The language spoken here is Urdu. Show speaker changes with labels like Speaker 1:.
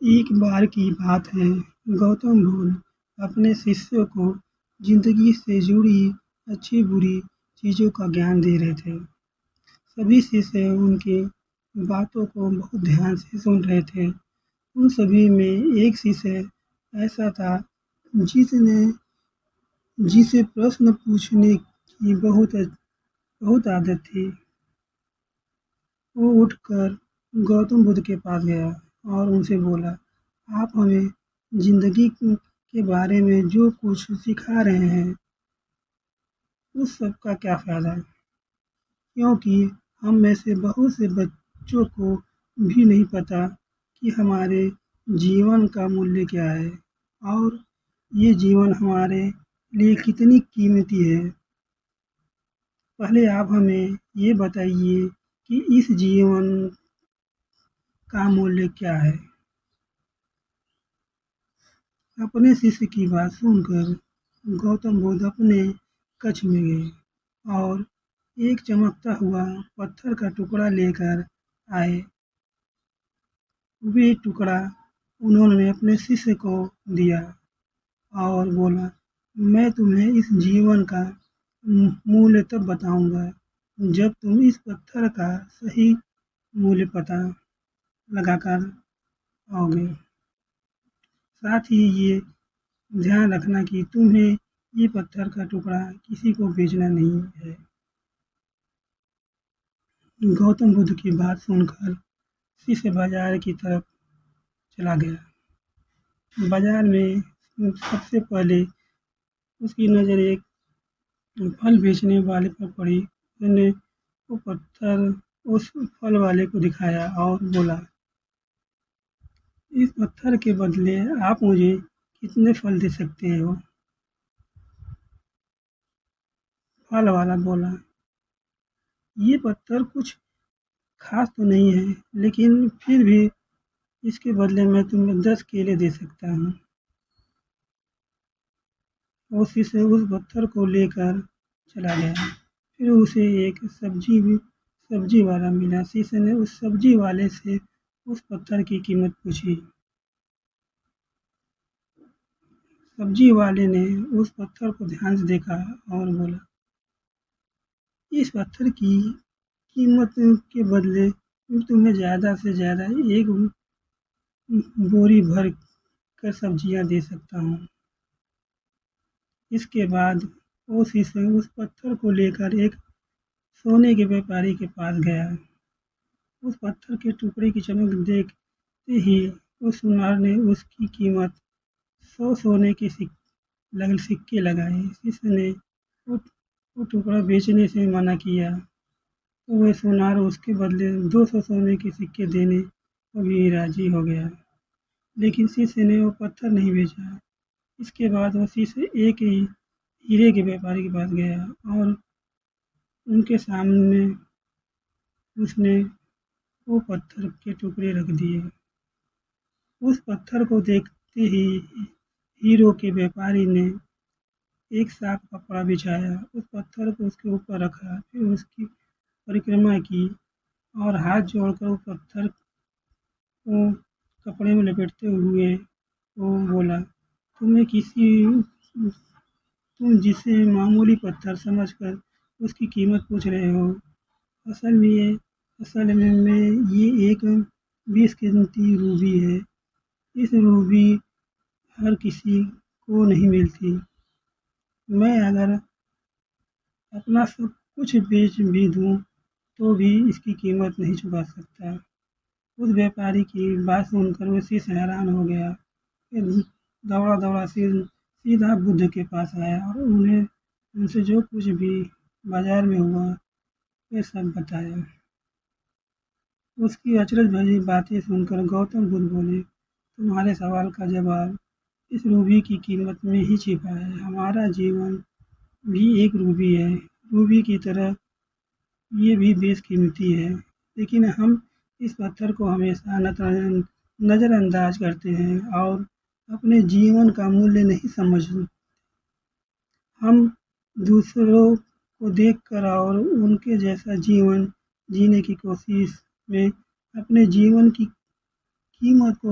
Speaker 1: ایک بار کی بات ہے، گوتم بدھ اپنے شیشیوں کو زندگی سے جڑی اچھی بری چیزوں کا گیان دے رہے تھے۔ سبھی شیشے ان کی باتوں کو بہت دھیان سے سن رہے تھے۔ ان سبھی میں ایک شیشے ایسا تھا جسے پرشن پوچھنے کی بہت عادت تھی۔ وہ اٹھ کر گوتم بدھ کے پاس گیا اور ان سے بولا، آپ ہمیں زندگی کے بارے میں جو کچھ سکھا رہے ہیں اس سب کا کیا فائدہ؟ کیونکہ ہم میں سے بہت سے بچوں کو بھی نہیں پتہ کہ ہمارے جیون کا مولیہ کیا ہے اور یہ جیون ہمارے لیے کتنی قیمتی ہے۔ پہلے آپ ہمیں یہ بتائیے کہ اس جیون کا مولیہ کیا ہے؟ اپنے شیشے کی بات سن کر گوتم بدھ اپنے کچھ میں گئے اور ایک چمکتا ہوا پتھر کا ٹکڑا لے کر آئے۔ وہ ٹکڑا انہوں نے اپنے شیشے کو دیا اور بولا، میں تمہیں اس جیون کا مولیہ تب بتاؤں گا جب تم اس پتھر کا صحیح مولیہ پتہ لگا کر آؤ گے۔ ساتھ ہی یہ دھیان رکھنا کہ تمہیں یہ پتھر کا ٹکڑا کسی کو بیچنا نہیں ہے۔ گوتم بدھ کی بات سن کر شیشے بازار کی طرف چلا گیا۔ بازار میں سب سے پہلے اس کی نظر ایک پھل بیچنے والے پر پڑی۔ اس نے وہ پتھر اس پھل والے کو دکھایا اور بولا، اس پتھر کے بدلے آپ مجھے کتنے پھل دے سکتے ہو؟ پھل والا بولا، یہ پتھر کچھ خاص تو نہیں ہے، لیکن پھر بھی اس کے بدلے میں تمہیں 10 کیلے دے سکتا ہوں۔ وہ شیشے اس پتھر کو لے کر چلا گیا۔ پھر اسے ایک سبزی والا ملا۔ شیشے نے اس سبزی والے سے اس پتھر کی قیمت پوچھی۔ سبزی والے نے اس پتھر کو دھیان سے دیکھا اور بولا، اس پتھر کی قیمت کے بدلے تمہیں زیادہ سے زیادہ ایک بوری بھر کر سبزیاں دے سکتا ہوں۔ اس کے بعد وہ شیشے اس پتھر کو لے کر ایک سونے کے بیپاری کے پاس گیا۔ اس پتھر کے ٹکڑے کی چمک دیکھتے ہی اس سونار نے اس کی قیمت 100 سونے کے سکے لگائے۔ شیشے نے وہ ٹکڑا بیچنے سے منع کیا تو وہ سونار اس کے بدلے 200 سونے کے سکے دینے کو بھی راضی ہو گیا، لیکن شیشے نے وہ پتھر نہیں بیچا۔ اس کے بعد وہ شیشے ایک ہیرے کے بیپاری کے پاس گیا اور ان کے سامنے اس نے وہ پتھر کے ٹکڑے رکھ دیے۔ اس پتھر کو دیکھتے ہی ہیروں کے بیپاری نے ایک صاف کپڑا بچھایا، اس پتھر کو اس کے اوپر رکھا، پھر اس کی پریکرما کی اور ہاتھ جوڑ کر وہ پتھر کو کپڑے میں لپیٹتے ہوئے وہ بولا، تم جسے معمولی پتھر سمجھ کر اس کی قیمت پوچھ رہے ہو، اصل میں یہ ایک بیش قیمتی روبی ہے۔ اس روبی ہر کسی کو نہیں ملتی۔ میں اگر اپنا سب کچھ بیچ بھی دوں تو بھی اس کی قیمت نہیں چکا سکتا۔ اس بیپاری کی بات سن کر وہ شیشے حیران ہو گیا۔ پھر دوڑا سیدھا بدھ کے پاس آیا اور انہیں ان سے جو کچھ بھی بازار میں ہوا وہ سب بتایا۔ اس کی اچرج بھری باتیں سن کر گوتم بدھ بولے، تمہارے سوال کا جواب اس روبی کی قیمت میں ہی چھپا ہے۔ ہمارا جیون بھی ایک روبی ہے۔ روبی کی طرح یہ بھی بیش قیمتی ہے، لیکن ہم اس پتھر کو ہمیشہ نظر انداز کرتے ہیں اور اپنے جیون کا مولیہ نہیں سمجھتے۔ ہم دوسروں کو دیکھ کر اور ان کے جیسا جیون جینے کی کوشش میں اپنے جیون کی قیمت کو